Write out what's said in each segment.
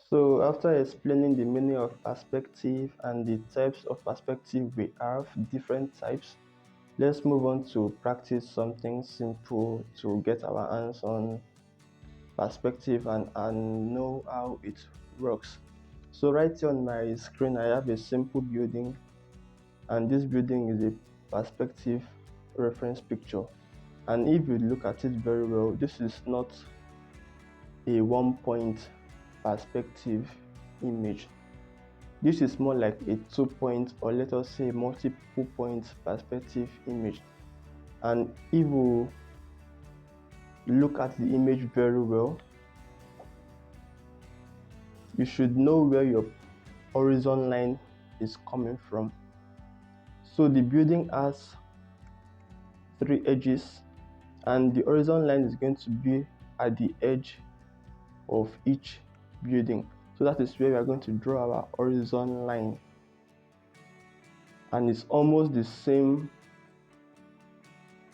So after explaining the meaning of perspective and the types of perspective we have, different types, let's move on to practice something simple to get our hands on perspective and know how it works. So right here on my screen, I have a simple building, and this building is a perspective reference picture. And if you look at it very well, this is not a one-point perspective image. This is more like a 2-point, or let us say multiple point perspective image. And if you look at the image very well, you should know where your horizon line is coming from. So the building has 3 edges, and the horizon line is going to be at the edge of each building. So that is where we are going to draw our horizon line, and it's almost the same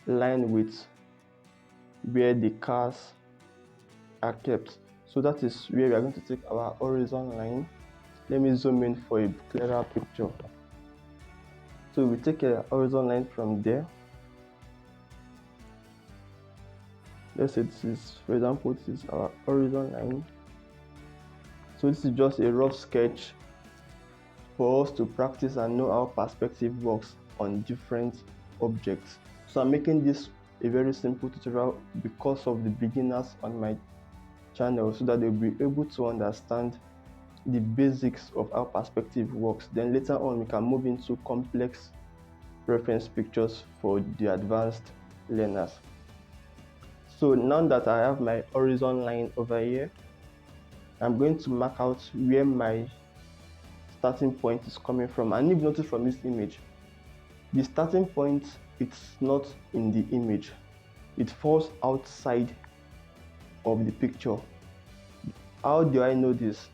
line with where the cars are kept. So that is where we are going to take our horizon line. Let me zoom in for a clearer picture. So we take a horizon line from there. Let's say this is, for example, this is our horizon line. So this is just a rough sketch for us to practice and know how perspective works on different objects. So I'm making this a very simple tutorial because of the beginners on my channel, so that they'll be able to understand the basics of how perspective works. Then later on we can move into complex reference pictures for the advanced learners. So now that I have my horizon line over here, I'm going to mark out where my starting point is coming from. And if you notice from this image, the starting point, it's not in the image, it falls outside of the picture. How do I know this?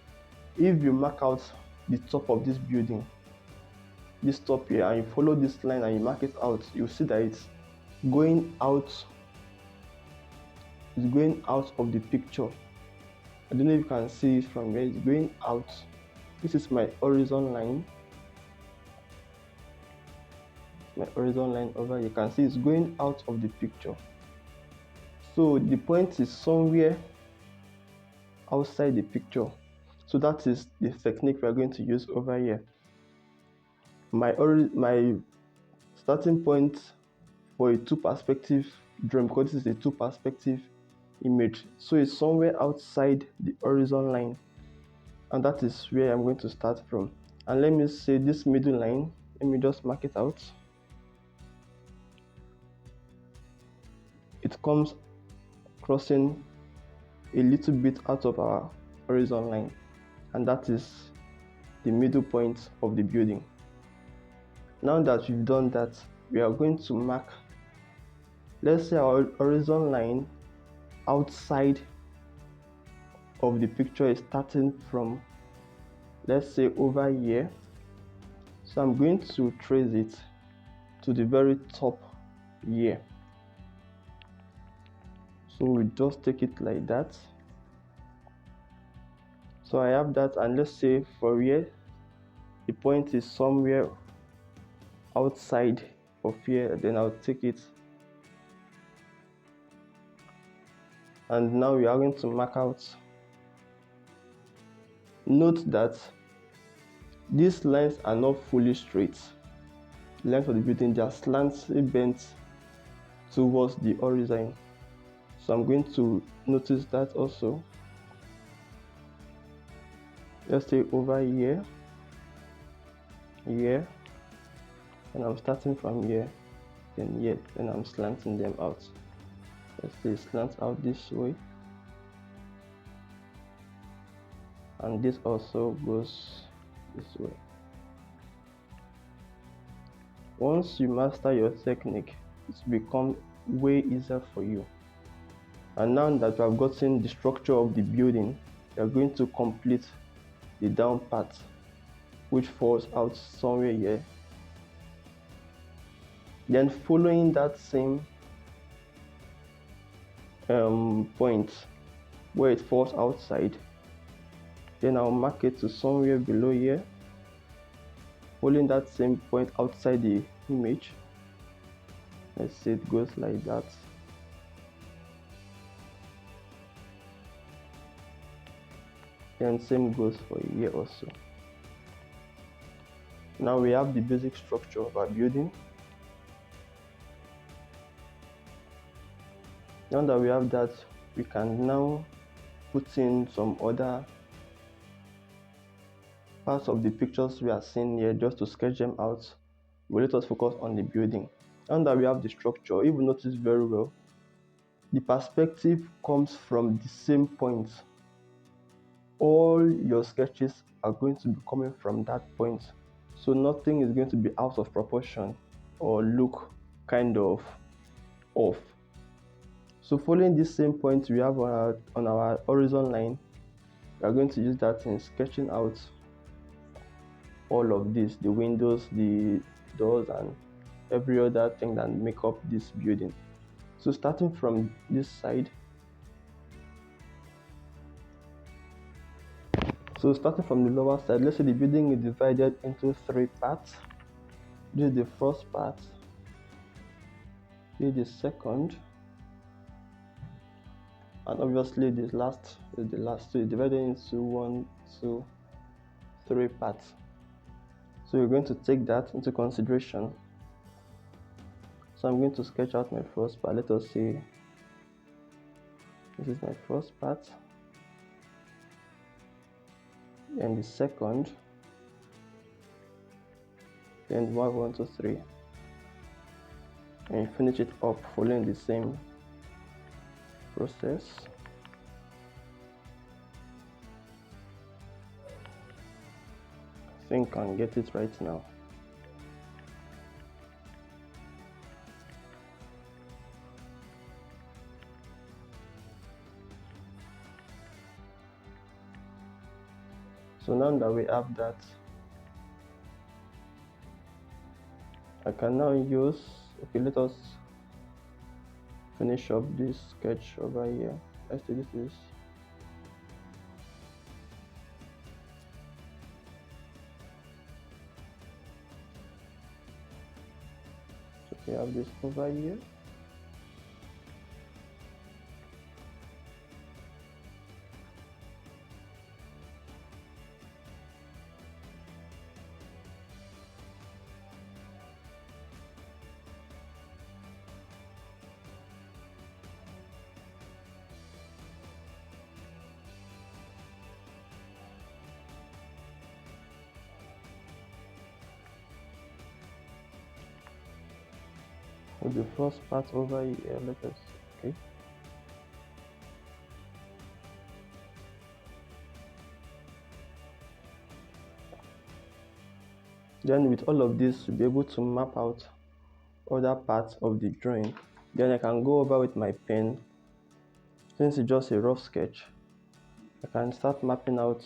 If you mark out the top of this building, this top here, and you follow this line and you mark it out, you'll see that it's going out of the picture. I don't know if you can see it from here. It's going out. This is my horizon line. My horizon line over here, you can see it's going out of the picture. So the point is somewhere outside the picture. So that is the technique we are going to use over here. My starting point for a 2-perspective drawing, because this is a 2-perspective image, so it's somewhere outside the horizon line, and that is where I'm going to start from. And let me say this middle line, let me just mark it out. It comes crossing a little bit out of our horizon line, and that is the middle point of the building. Now that we've done that, we are going to mark, let's say our horizon line outside of the picture is starting from, let's say, over here. So I'm going to trace it to the very top here. So we just take it like that. So I have that, and let's say for here the point is somewhere outside of here, then I'll take it, and now we are going to mark out. Note that these lines are not fully straight. The length of the building, they are slightly bent towards the horizon. So I'm going to notice that also. Let's say over here, and I'm starting from here, then here, then I'm slanting them out. Let's say slant out this way, and this also goes this way. Once you master your technique, it's become way easier for you. And now that you have gotten the structure of the building, you are going to complete the down part, which falls out somewhere here. Then following that same point where it falls outside, Then I'll mark it to somewhere below here, holding that same point outside the image. Let's say it goes like that. And same goes for here also. Now we have the basic structure of our building. Now that we have that, we can now put in some other parts of the pictures we are seeing here just to sketch them out. But let us focus on the building. Now that we have the structure, if you notice very well, the perspective comes from the same point. All your sketches are going to be coming from that point. So nothing is going to be out of proportion or look kind of off. So following this same point we have on our horizon line, we are going to use that in sketching out all of this, the windows, the doors, and every other thing that make up this building. So starting from this side, so starting from the lower side, let's say the building is divided into 3 parts. This is the first part, this is the second, and obviously this last is the last. So it's divided into 1, 2, 3 parts. So you're going to take that into consideration. So I'm going to sketch out my first part. Let us see. This is my first part. And the second. Then 1, 1, 2, 3. And you finish it up following the same process. I think I can get it right now. So now that we have that, I can now use, okay, let us finish up this sketch over here. Let's say this is, so we have this over here. With the first part over here, let us, okay. Then with all of this, you'll be able to map out other parts of the drawing. Then I can go over with my pen. Since it's just a rough sketch, I can start mapping out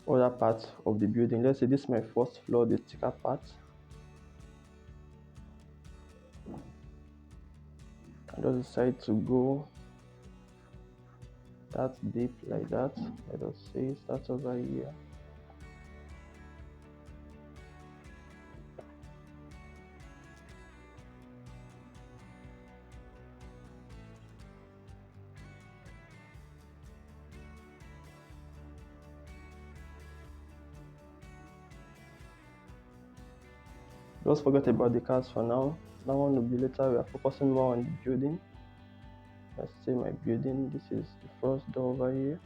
other parts of the building. Let's say this is my first floor, the thicker part. I just decide to go that deep like that. Let us say start over here. Just forget about the cars for now. That one will be later. We are focusing more on the building. Let's say my building. This is the first door over here.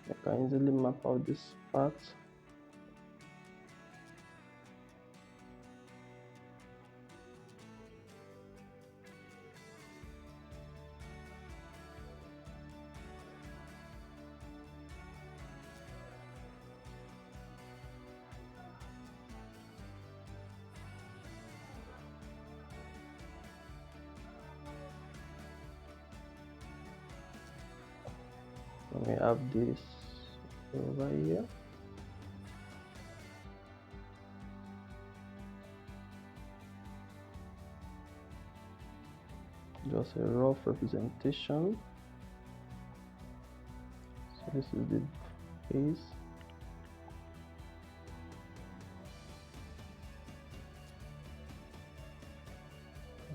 I can easily map out this part. We have this over here. just a rough representation. So this is the base.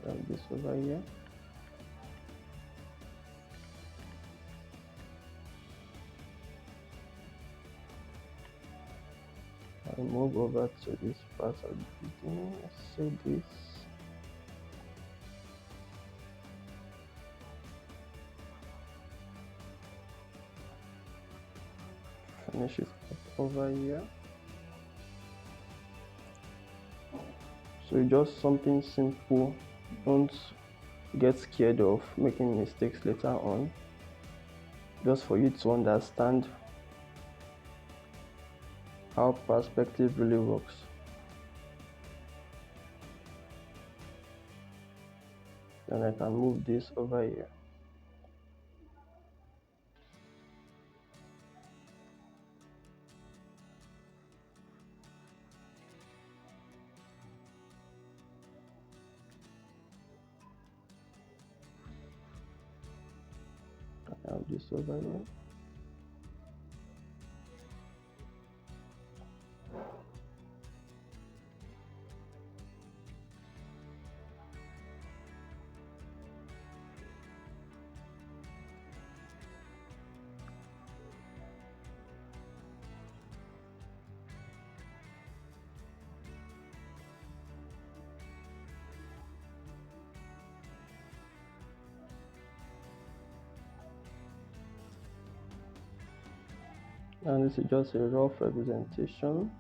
Drag this over here. I'll move over to this part of the beginning. Let's say this. Finish it up over here. So just something simple. Don't get scared of making mistakes later on. Just for you to understand how perspective really works. Then I can move this over here. I have this over here. And this is just a rough representation.